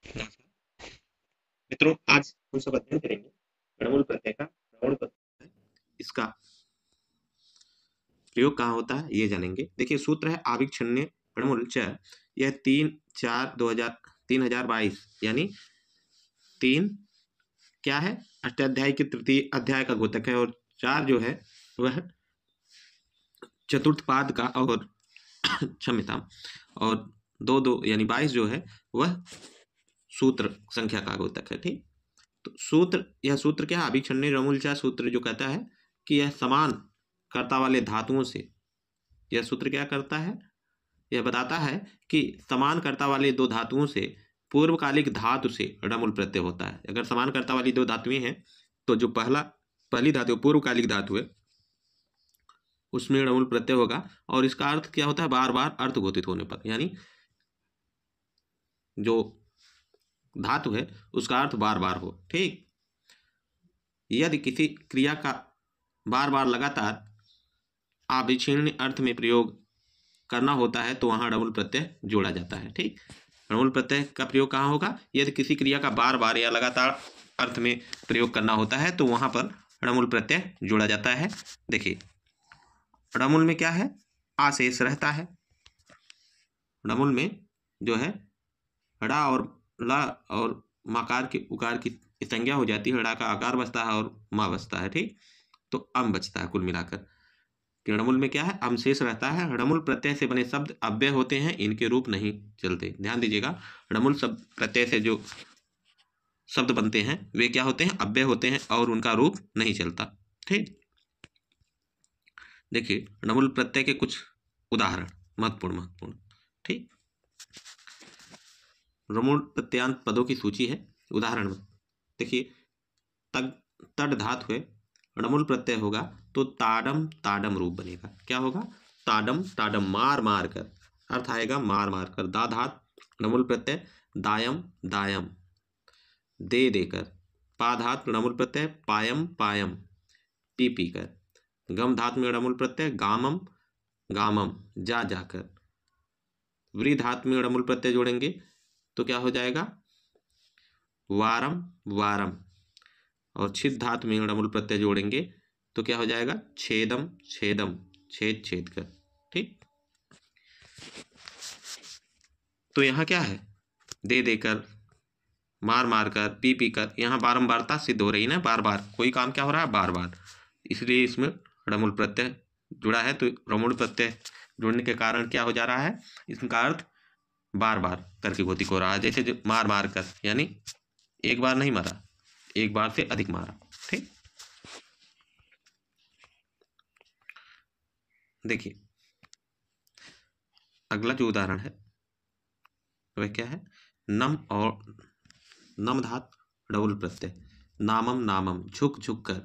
मित्रों, आज हम सब अध्ययन करेंगे णमूल प्रत्यय का णमूल प्रत्यय, इसका प्रयोग कहाँ होता है ये जानेंगे। देखिए, सूत्र है आविक्षण्य णमूल च। यह 3/4/2022 यानी 3 क्या है, अष्टाध्यायी के तृतीय अध्याय का द्योतक है, और 4 जो है वह चतुर्थ पाद का, और क्षम्यताम, और 2 यानी 22 जो है वह सूत्र संख्या का द्योतक है। ठीक, तो यह सूत्र क्या है, अभिक्षण्य णमूल च सूत्र जो कहता है कि यह समान कर्ता वाले धातुओं से, यह सूत्र क्या करता है, यह बताता है कि समान कर्ता वाले दो धातुओं से पूर्वकालिक धातु से णमूल प्रत्यय होता है। अगर समान कर्ता वाली दो धातुएं हैं तो जो पहली धातु पूर्वकालिक धातु है उसमें णमूल प्रत्यय होगा, और इसका अर्थ क्या होता है, बार बार अर्थ घोषित होने पर, यानी जो धातु है उसका अर्थ बार बार हो। ठीक, यदि किसी क्रिया का बार बार लगातार अविच्छिन्न अर्थ में प्रयोग करना होता है तो वहां णमूल प्रत्यय जोड़ा जाता है। ठीक, णमूल प्रत्यय का प्रयोग कहाँ होगा, यदि किसी क्रिया का बार बार या लगातार अर्थ में प्रयोग करना होता है तो वहां पर णमूल प्रत्यय जोड़ा जाता है। देखिए, णमूल में क्या है, आशेष रहता है। णमूल में जो है ड़ा और ला और मकार के उकार की संज्ञा हो जाती है, ड़ा का आकार बचता है और माँ बचता है। ठीक, तो अम बचता है कुल मिलाकर। णमूल में क्या है, अम शेष रहता है। णमूल प्रत्यय से बने शब्द अव्यय होते हैं, इनके रूप नहीं चलते। ध्यान दीजिएगा, णमूल शब्द प्रत्यय से जो शब्द बनते हैं वे क्या होते हैं, अव्यय होते हैं, और उनका रूप नहीं चलता। ठीक, देखिए णमूल प्रत्यय के कुछ उदाहरण महत्वपूर्ण। ठीक, णमूल प्रत्यांत पदों की सूची है। उदाहरण में देखिए, तड धातु है, णमूल प्रत्यय होगा तो ताडम ताडम रूप बनेगा। क्या होगा, ताडम ताडम, मार मार कर, अर्थ आएगा मार मार कर। दा धात णमूल प्रत्यय दायम दायम, दे देकर। पा धात णमूल प्रत्यय पायम पायम, पी पी कर। गम धात में णमूल प्रत्यय गामम गामम, जा जाकर। व्री धात में णमूल प्रत्यय जोड़ेंगे तो क्या हो जाएगा, वारम वारम। और छिद धातु में णमूल प्रत्यय जोड़ेंगे तो क्या हो जाएगा, छेदम छेदम, छेद छेद कर। ठीक, तो यहाँ क्या है, दे देकर, मार मार कर, पी पी कर। यहाँ बारंबारता सिद्ध हो रही है ना, बार बार कोई काम क्या हो रहा है, बार बार, इसलिए इसमें णमूल प्रत्यय जुड़ा है। तो णमूल प्रत्यय जुड़ने के कारण क्या हो जा रहा है, इसका अर्थ बार बार करके घोषित हो रहा है। जैसे जो मार मार कर, यानी एक बार नहीं मारा, एक बार से अधिक मारा। ठीक, देखिए अगला जो उदाहरण है वह क्या है, नम और नम धात णमूल प्रत्यय नामम नामम, झुक झुक कर।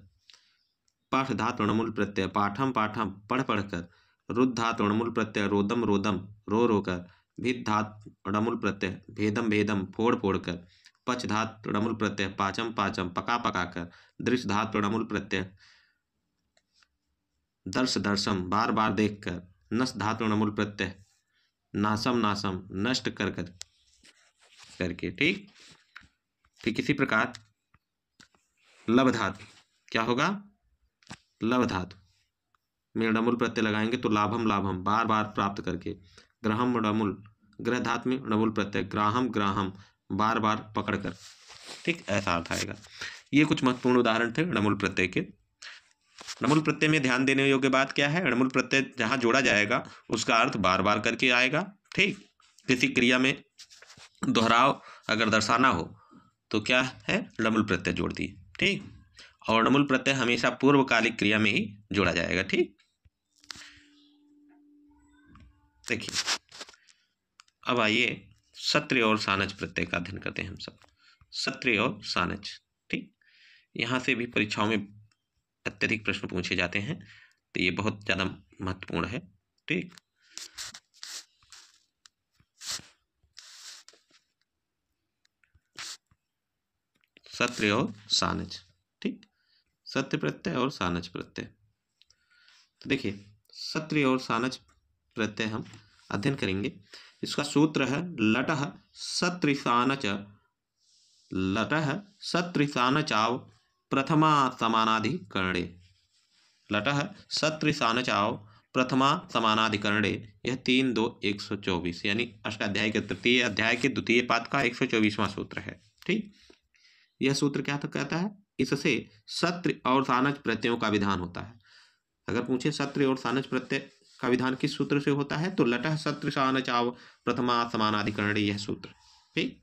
पाठ धातु णमूल प्रत्यय पाठम पाठम, पढ़ पढ़ कर। रुद्ध धातु णमूल प्रत्यय रोदम रोदम, रो रो कर। भिद धातु णमूल प्रत्यय भेदम भेदम, फोड़ फोड़ कर। पच धातु णमूल प्रत्यय पाचम पाचम, पका पका कर। दृश्य धातु णमूल प्रत्यय दर्श दर्शम, बार बार देख कर। नस धातु णमूल प्रत्यय नासम नासम, नष्ट कर कर करके। ठीक, ठीक इसी प्रकार लब धातु क्या होगा, लब धातु में णमूल प्रत्यय लगाएंगे तो लाभम लाभम, बार बार प्राप्त करके। ग्रहम णमूल, ग्रह धातु में णमूल प्रत्यय ग्राहम ग्राहम, बार बार पकड़ कर। ठीक, ऐसा अर्थ आएगा। ये कुछ महत्वपूर्ण उदाहरण थे णमूल प्रत्यय के। णमूल प्रत्यय में ध्यान देने योग्य बात क्या है, णमूल प्रत्यय जहाँ जोड़ा जाएगा उसका अर्थ बार बार करके आएगा। ठीक, किसी क्रिया में दोहराव अगर दर्शाना हो तो क्या है, णमूल प्रत्यय जोड़ दिए। ठीक, और णमूल प्रत्यय हमेशा पूर्वकालिक क्रिया में ही जोड़ा जाएगा। ठीक, देखिए अब आइए सत्रि और सानच प्रत्यय का अध्ययन करते हैं हम सब। सत्रि और सानच, ठीक, यहाँ से भी परीक्षाओं में अत्यधिक प्रश्न पूछे जाते हैं, तो ये बहुत ज़्यादा महत्वपूर्ण है। ठीक, सत्रि और सानच। ठीक, सत्य प्रत्यय और सानच प्रत्यय। तो देखिए सत्रि और सानच प्रत्यय हम अध्ययन करेंगे। इसका सूत्र है लटः सत्रि सानच लटः सत्रिसानचाव प्रथमा समानाधिकरणे। लटः सत्रिसानचाव प्रथमा समानाधिकरणे, यह 3-2-124 यानी अष्टाध्याय के तृतीय अध्याय के द्वितीय पाद का 124वां सूत्र है। ठीक, यह सूत्र क्या कहता है? इससे सत्र और सानच प्रत्ययों का विधान होता है। अगर पूछे सत्र और सानच प्रत्यय का विधान किस सूत्र से होता है, तो लटः सत्र सानचाव प्रथमा समानाधिकरणे, यह सूत्र। ठीक,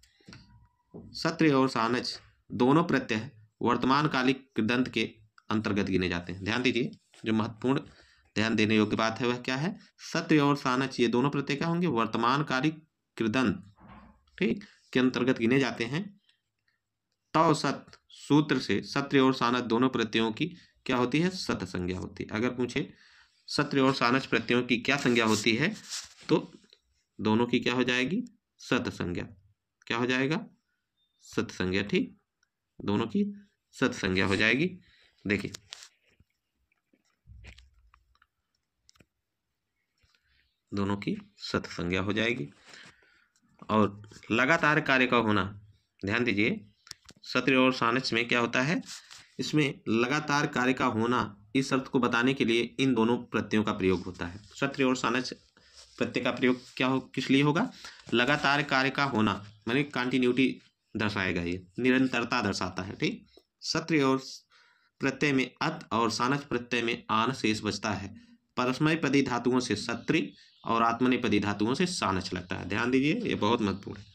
सत्र और सानच दोनों प्रत्यय वर्तमान कालिक कृदंत के अंतर्गत गिने जाते हैं। ध्यान दीजिए, जो महत्वपूर्ण ध्यान देने योग्य बात है वह क्या है? सत्र और सानच ये दोनों प्रत्यय क्या होंगे? वर्तमान कालिक कृदंत, ठीक, के अंतर्गत गिने जाते हैं। तव सत सूत्र से सत्र और सानच दोनों प्रत्ययों की क्या होती है? सत संज्ञा होती है। अगर पूछे सत्र और सानच प्रत्ययों की क्या संज्ञा होती है, तो दोनों की क्या हो जाएगी? सत संज्ञा। क्या हो जाएगा? सत संज्ञा। ठीक, दोनों की सत संज्ञा हो जाएगी। देखिए, दोनों की सत संज्ञा हो जाएगी। और लगातार कार्य का होना, ध्यान दीजिए, सत्र और सानच में क्या होता है? इसमें लगातार कार्य का होना, इस शर्त को बताने के लिए इन दोनों प्रत्ययों का प्रयोग होता है। सत्र और सानच प्रत्यय का प्रयोग क्या हो, किस लिए होगा? लगातार कार्य का होना, माने कंटिन्यूटी दर्शाएगा, ये निरंतरता दर्शाता है। ठीक, सत्र और प्रत्यय में अत और सानच प्रत्यय में आन शेष बचता है। परस्मैपदी धातुओं से सत्री और आत्मनेपदी धातुओं से सानच लगता है। ध्यान दीजिए, ये बहुत महत्वपूर्ण है।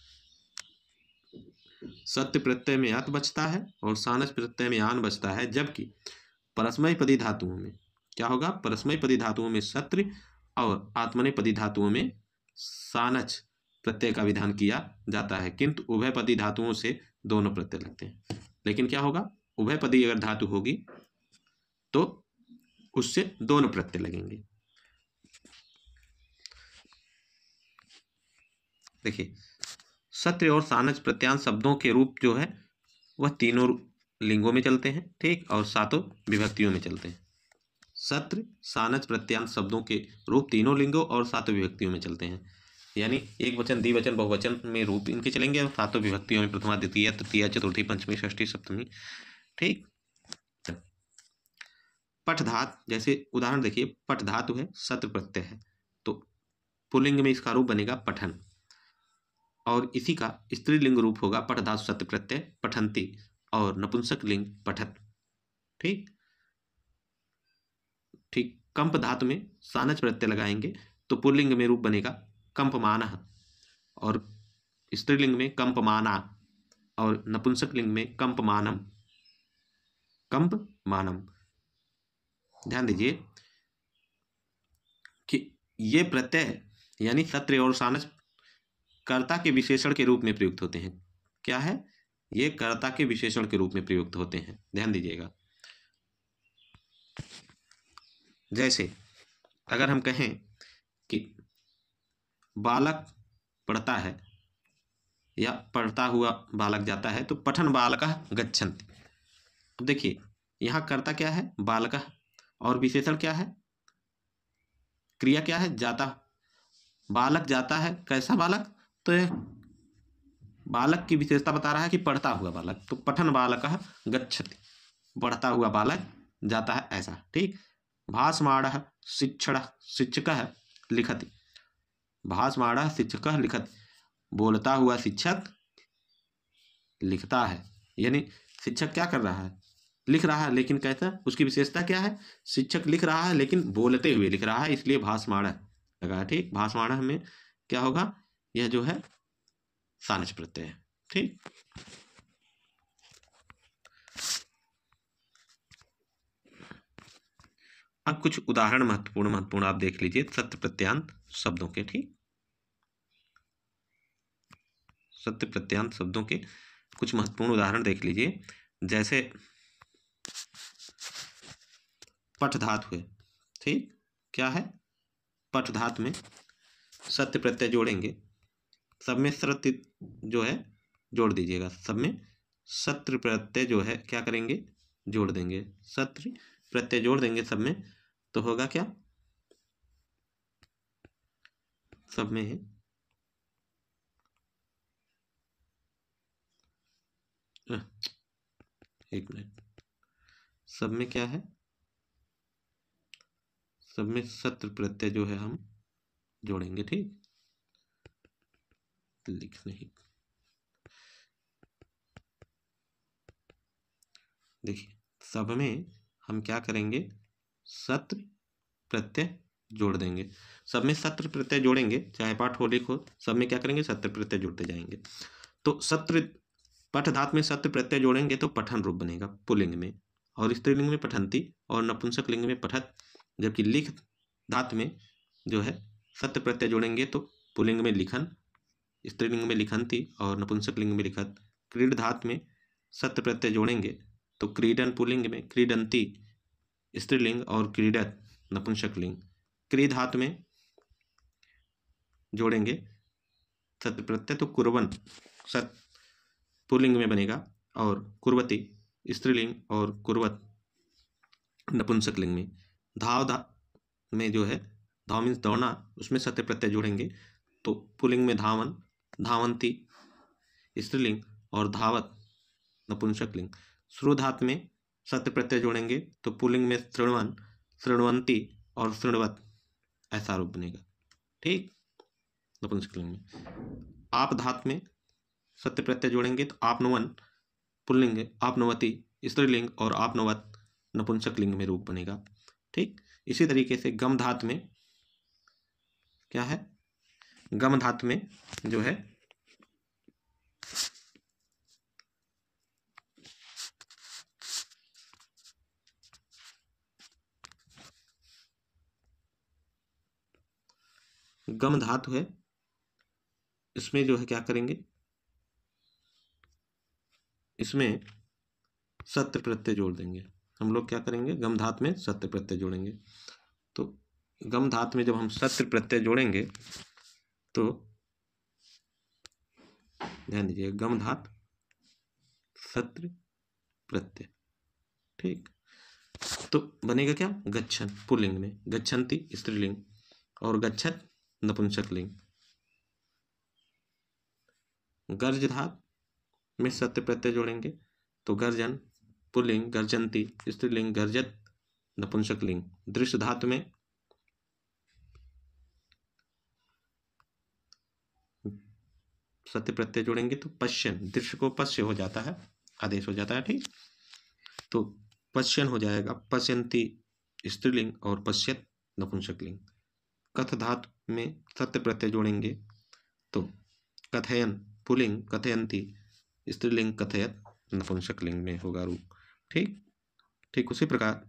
सत्य प्रत्यय में अत बचता है और सानच प्रत्यय में आन बचता है, जबकि परस्मैपदी धातुओं में क्या होगा? परस्मैपदी धातुओं में सत्र और आत्मनेपदी धातुओं में सानच प्रत्यय का विधान किया जाता है, किंतु उभयपदी धातुओं से दोनों प्रत्यय लगते हैं। लेकिन क्या होगा? उभयपदी अगर धातु होगी तो उससे दोनों प्रत्यय लगेंगे। देखिए, सत्र और सानच प्रत्यांश शब्दों के रूप जो है वह तीनों लिंगों में चलते हैं। ठीक, और सातों विभक्तियों में चलते हैं। सत्र सानच प्रत्यांश शब्दों के रूप तीनों लिंगों और सातों विभक्तियों में चलते हैं। यानी एक वचन, द्विवचन, बहुवचन में रूप इनके चलेंगे और सातों विभक्तियों में प्रथमा, द्वितीय, तृतीय, चतुर्थी, पंचमी, षष्ठी, सप्तमी। ठीक, पठ धात, जैसे उदाहरण देखिए, पठ धातु है, सत्र प्रत्यय है, तो पुल्लिंग में इसका रूप बनेगा पठन, और इसी का स्त्रीलिंग रूप होगा पठ धातु सत्र प्रत्यय पठंती, और नपुंसक लिंग पठत। ठीक ठीक, कंप धातु में सानच प्रत्यय लगाएंगे तो पुल्लिंग में रूप बनेगा कंपमानः, और स्त्रीलिंग में कंपमाना, और नपुंसक लिंग में कंपमानम, कंपमानम। ध्यान दीजिए कि ये प्रत्यय यानी सत्र और सानच कर्ता के विशेषण के रूप में प्रयुक्त होते हैं। क्या है? ये कर्ता के विशेषण के रूप में प्रयुक्त होते हैं। ध्यान दीजिएगा, जैसे अगर हम कहें कि बालक पढ़ता है या पढ़ता हुआ बालक जाता है, तो पठन बालकः गच्छन्ति। अब देखिए, यहाँ कर्ता क्या है? बालकः, और विशेषण क्या है? क्रिया क्या है? जाता। बालक जाता है, कैसा बालक? तो यह बालक की विशेषता बता रहा है कि पढ़ता हुआ बालक, तो पठन बालकः गच्छति, पढ़ता हुआ बालक जाता है, ऐसा। ठीक, भाषमाणः शिक्षणः शिक्षकः लिखति, भाषमाणः शिक्षकः लिखति, बोलता हुआ शिक्षक लिखता है। यानी शिक्षक क्या कर रहा है? लिख रहा है, लेकिन कैसा? उसकी विशेषता क्या है? शिक्षक लिख रहा है लेकिन बोलते हुए लिख रहा है, इसलिए भाषमाणः लगा। ठीक, भाषमाणः में क्या होगा? यह जो है सानच प्रत्यय है। ठीक, अब कुछ उदाहरण महत्वपूर्ण आप देख लीजिए सत्य प्रत्यांत शब्दों के। ठीक, सत्य प्रत्यांत शब्दों के कुछ महत्वपूर्ण उदाहरण देख लीजिए। जैसे पठ धातु है। ठीक, क्या है? पठ धातु में सत्य प्रत्यय जोड़ेंगे, सब में सत्य जो है जोड़ दीजिएगा, सब में सत्र प्रत्यय जो है क्या करेंगे? जोड़ देंगे, सत्र प्रत्यय जोड़ देंगे सब में, तो होगा क्या? सब में एक मिनट, सब में क्या है, सब में सत्र प्रत्यय जो है हम जोड़ेंगे। ठीक, लिख नहीं, देखिए सब में हम क्या करेंगे, सत्र प्रत्यय जोड़ देंगे। सब में सत्र प्रत्यय जोड़ेंगे, चाहे पाठ हो लिख हो, सब में क्या करेंगे, सत्र प्रत्यय जोड़ते जाएंगे। तो सत्र पठ धातु में सत्र प्रत्यय जोड़ेंगे तो पठन रूप बनेगा पुल्लिंग में, और स्त्रीलिंग में पठंती, और नपुंसक लिंग में पठत। जबकि लिख धातु में जो है सत्र प्रत्यय जोड़ेंगे तो पुल्लिंग में लिखन, स्त्रीलिंग में लिखंती और नपुंसक लिंग में लिखत। क्रीड धातु में सत्र प्रत्यय जोड़ेंगे तो क्रीडन पुल्लिंग में, क्रीडंती स्त्रीलिंग और क्रीडत नपुंसक लिंग। क्री धातु में जोड़ेंगे सत्र प्रत्यय तो कुर्वन सत पुल्लिंग में बनेगा, और कुर्वती स्त्रीलिंग और कुर्वत नपुंसक लिंग में। धाव में जो है, धाव मीन्स दौड़ना, उसमें सत्य प्रत्यय जोड़ेंगे तो पुल्लिंग में धावन, धावंती स्त्रीलिंग और धावत नपुंसक लिंग। श्रु धातु में सत्य प्रत्यय जोड़ेंगे तो पुल्लिंग में तृणवन, तृणवंती और तृणवत ऐसा रूप बनेगा। ठीक, नपुंसक लिंग में। आप धातु में सत्य प्रत्यय जोड़ेंगे तो आपनवन पुल्लिंग, आपनवती स्त्रीलिंग और आपनवत नपुंसक लिंग में रूप बनेगा। ठीक, इसी तरीके से गम धातु में क्या है, गम धातु में जो है गम धातु है, इसमें जो है क्या करेंगे, इसमें सत्र प्रत्यय जोड़ देंगे। हम लोग क्या करेंगे, गम धातु में सत्र प्रत्यय जोड़ेंगे। तो गम धातु में जब हम सत्र प्रत्यय जोड़ेंगे तो ध्यान दीजिए, गम धातु सत्र प्रत्यय। ठीक, तो बनेगा क्या, गच्छन पुल्लिंग में, गच्छन्ति स्त्रीलिंग और गच्छत नपुंसक लिंग। गर्ज धातु में सत्य प्रत्यय जोड़ेंगे तो गर्जन पुल्लिंग, गर्जन्ती स्त्रीलिंग, गर्जत नपुंसक लिंग। दृश्य धातु में सत्य प्रत्यय जोड़ेंगे तो पश्यन, दृश्य को पश्य हो जाता है, आदेश हो जाता है। ठीक, तो पश्यन हो जाएगा, पश्यन्ती स्त्रीलिंग और पश्यत नपुंसक लिंग। कथ धातु में सत्य प्रत्यय जोड़ेंगे तो कथयन पुल्लिंग, कथयंती स्त्रीलिंग, कथयत नपुंसक लिंग में होगा रूप। ठीक, ठीक उसी प्रकार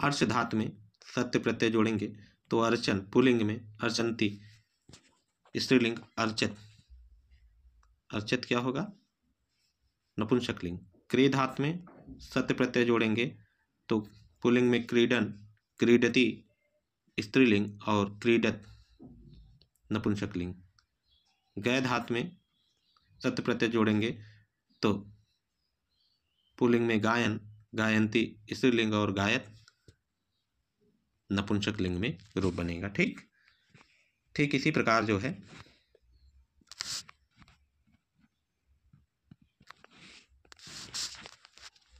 अर्च धातु में सत्य प्रत्यय जोड़ेंगे तो अर्चन पुल्लिंग में, अर्चन्ती स्त्रीलिंग, अर्चत, अर्चत क्या होगा, नपुंसक लिंग। क्री धातु में सत्य प्रत्यय जोड़ेंगे तो पुल्लिंग में क्रीडन, क्रीडति स्त्रीलिंग और क्रीडत नपुंसक लिंग। गय धातु में सत्य प्रत्यय जोड़ेंगे तो पुल्लिंग में गायन, गायंती स्त्रीलिंग और गायत नपुंसक लिंग में रूप बनेगा। ठीक, ठीक इसी प्रकार जो है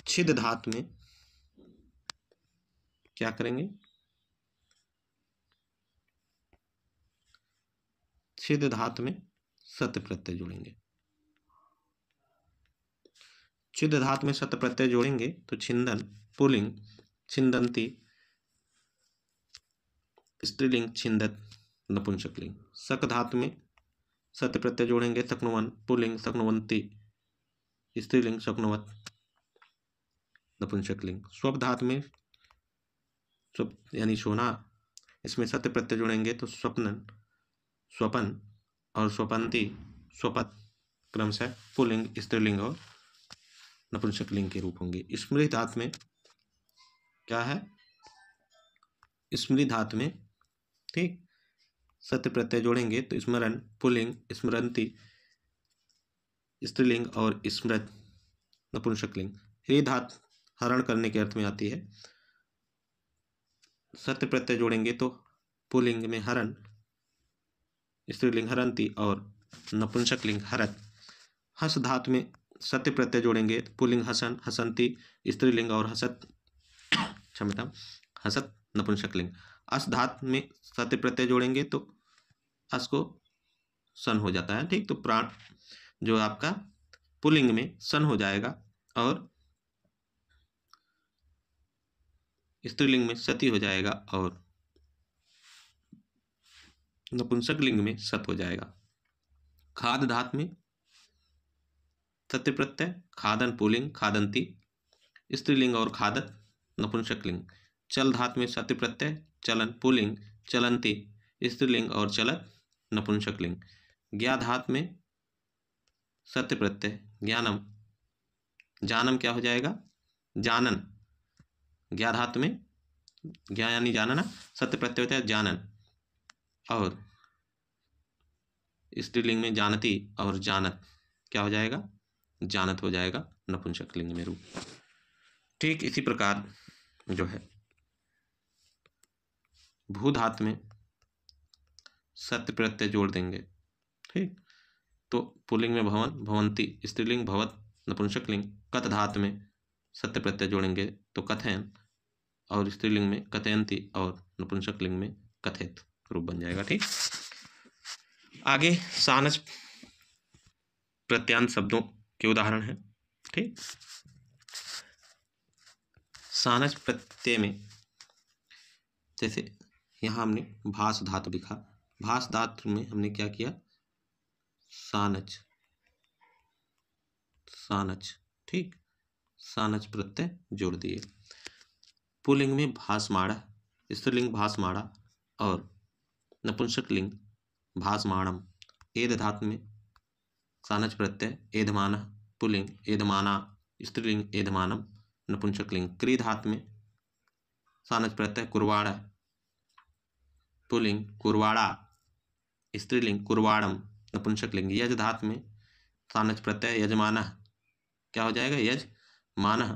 छिद धातु में क्या करेंगे, छिद धातु में सत्य प्रत्यय जोड़ेंगे। छिद धातु में सत्य प्रत्यय जोड़ेंगे तो छिंदन पुल्लिंग, छिंदंती स्त्रीलिंग, छिंदत नपुंसक लिंग। सक धातु में सत्य प्रत्यय जोड़ेंगे, सक्नुवन पुल्लिंग, सक्नुवंती स्त्रीलिंग, सक्नुवत नपुंसक लिंग। स्वप धातु में स्वप यानी सोना, इसमें सत्य प्रत्यय जोड़ेंगे तो स्वप्नन, स्वपन और स्वपंती, स्वपत क्रमशः पुल्लिंग, स्त्रीलिंग और नपुंसक लिंग के रूप होंगे। स्मृति धातु में क्या है, स्मृति धातु में ठीक सत्य प्रत्यय जोड़ेंगे तो स्मरण पुल्लिंग, स्मरंती स्त्रीलिंग और स्मृत नपुंसक लिंग। ह्री धातु हरण करने के अर्थ में आती है, सत्य प्रत्यय जोड़ेंगे तो पुल्लिंग में हरण, स्त्रीलिंग हरंती और नपुंसक लिंग हरत। हस धातु में सत्य प्रत्यय जोड़ेंगे तो पुल्लिंग हसन, हसंती स्त्रीलिंग और हसत क्षमता हसत नपुंसकलिंग। अस धातु में सत्य प्रत्यय जोड़ेंगे तो अस को सन हो जाता है, ठीक। तो प्राण जो आपका पुल्लिंग में सन हो जाएगा और स्त्रीलिंग में सती हो जाएगा और नपुंसकलिंग में सत हो जाएगा। खाद धातु में सत्य प्रत्यय खादन पुल्लिंग खादंती स्त्रीलिंग और खादत नपुंसकलिंग। चल धातु में सत्य प्रत्यय चलन पुल्लिंग चलंती स्त्रीलिंग और चलत नपुंसकलिंग। ज्ञा धातु में सत्य प्रत्यय ज्ञानम जानम क्या हो जाएगा जानन। ज्ञा धातु में ज्ञा यानी जानना सत्य प्रत्यय होता है जानन और स्त्रीलिंग में जानती और जानत क्या हो जाएगा जानत हो जाएगा नपुंसकलिंग में रूप। ठीक इसी प्रकार जो है भू धातु में सत्य प्रत्यय जोड़ देंगे, ठीक। तो पुल्लिंग में भवन भवंती स्त्रीलिंग भवत नपुंसकलिंग। कत धातु में सत्य प्रत्यय जोड़ेंगे तो कथयन और स्त्रीलिंग में कथयंती और नपुंसकलिंग में कथित रूप बन जाएगा, ठीक। आगे सानस प्रत्यांत शब्दों के उदाहरण हैं, ठीक। सानस प्रत्यय में जैसे यहाँ हमने भास धातु लिखा, भास धातु में हमने क्या किया सानच सानच, ठीक। सानच प्रत्यय जोड़ दिए। पुल्लिंग में भासमाड़ा स्त्रीलिंग भासमाड़ा और नपुंसकलिंग भासमाणम। एद धातु में सानच प्रत्यय एधमानः पुल्लिंग एधमाना स्त्रीलिंग एधमानम नपुंसकलिंग। क्री धातु में सानच प्रत्यय कुर्वाड़ा पुल्लिंग कुर्वाड़ा स्त्रीलिंग कुर्वाणम नपुंसकलिंग। यज धातु में सानच प्रत्यय यजमानः क्या हो जाएगा यजमानः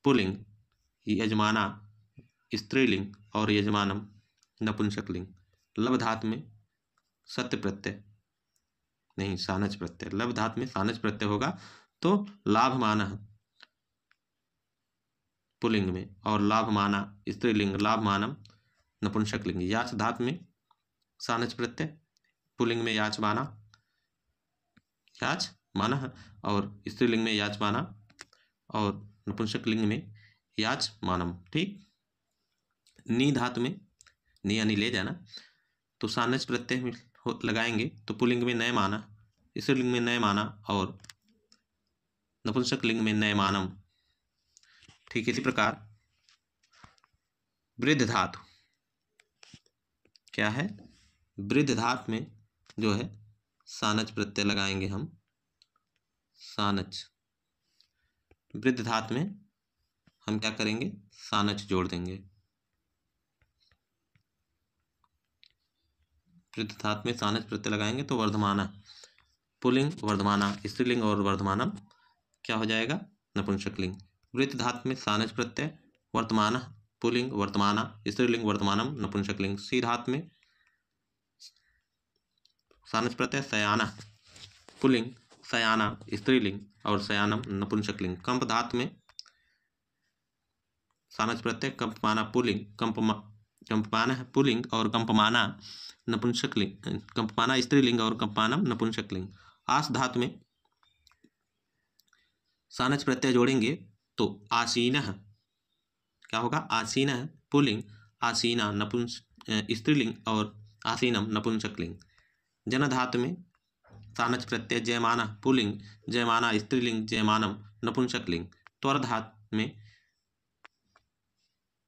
पुल्लिंग यजमाना स्त्रीलिंग और यजमानम नपुंसकलिंग। लब धातु में सत्य प्रत्यय नहीं सानच प्रत्यय, लब धातु में सानच प्रत्यय होगा तो लाभमानः पुल्लिंग में और लाभमाना स्त्रीलिंग लाभमानम नपुंसकलिंग। याच धातु में सानच प्रत्यय पुल्लिंग में याचमाना याचमानः और स्त्रीलिंग में याचमाना और नपुंसकलिंग में याचमानम, ठीक। नी धातु में नी यानी ले जाना तो सानच प्रत्यय में लगाएंगे तो पुल्लिंग में नय माना स्त्रीलिंग में नय माना और नपुंसकलिंग में नय मानम, ठीक। इसी प्रकार वृद्ध धातु क्या है वृद्ध धातु में जो है सानच प्रत्यय लगाएंगे हम सानच। वृद्ध धातु में हम क्या करेंगे सानच जोड़ देंगे। वृद्ध धातु में सानच प्रत्यय लगाएंगे तो वर्धमाना पुल्लिंग वर्धमाना स्त्रीलिंग और वर्धमानम क्या हो जाएगा नपुंसकलिंग। वृद्ध धातु में सानच प्रत्यय वर्तमान पुल्लिंग वर्तमाना स्त्रीलिंग वर्तमानम नपुंसकलिंग। सी धातु में सानच प्रत्यय सयाना पुल्लिंग सयाना स्त्रीलिंग और सयानम नपुंसकलिंग। कंप धातु में सानच प्रत्यय कंपमाना पुल्लिंग कंपमाना पुल्लिंग और कंपमाना नपुंसकलिंग कंपमाना स्त्रीलिंग और कंपमानम नपुंसकलिंग। आस धातु में सानच प्रत्यय जोड़ेंगे तो आसीनः क्या होगा आसीनः पुल्लिंग आसीना स्त्रीलिंग और आसीनम नपुंसकलिंग। जन धातु में सानच प्रत्यय जयमाना पुल्लिंग जयमाना स्त्रीलिंग जयमानम नपुंसकलिंग। त्वर धातु में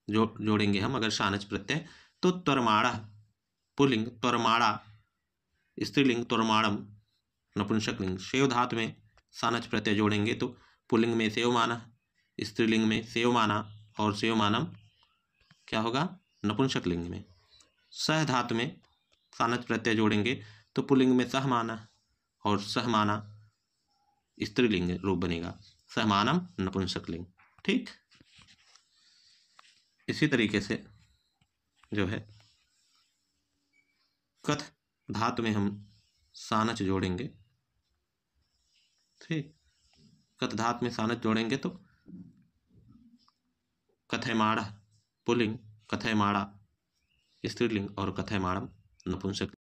जोड़ेंगे हम अगर सानच प्रत्यय तो त्वरमाणा पुल्लिंग त्वरमाणा स्त्रीलिंग त्वरमाणम नपुंसकलिंग। सेव धातु में सानच प्रत्यय जोड़ेंगे तो पुल्लिंग में सेवमाना स्त्रीलिंग में सेवमाना और सेवमानम क्या होगा नपुंसकलिंग में। सह धातु में सानच प्रत्यय जोड़ेंगे तो पुल्लिंग में सहमाना और सहमाना स्त्रीलिंग रूप बनेगा सहमानम नपुंसकलिंग, ठीक। इसी तरीके से जो है कथ धातु में हम सानच जोड़ेंगे ठीक। कत धातु में सानच जोड़ेंगे तो कथयमाड़ा पुल्लिंग, कथयमाड़ा स्त्रीलिंग और कथयमाड़म नपुंसक।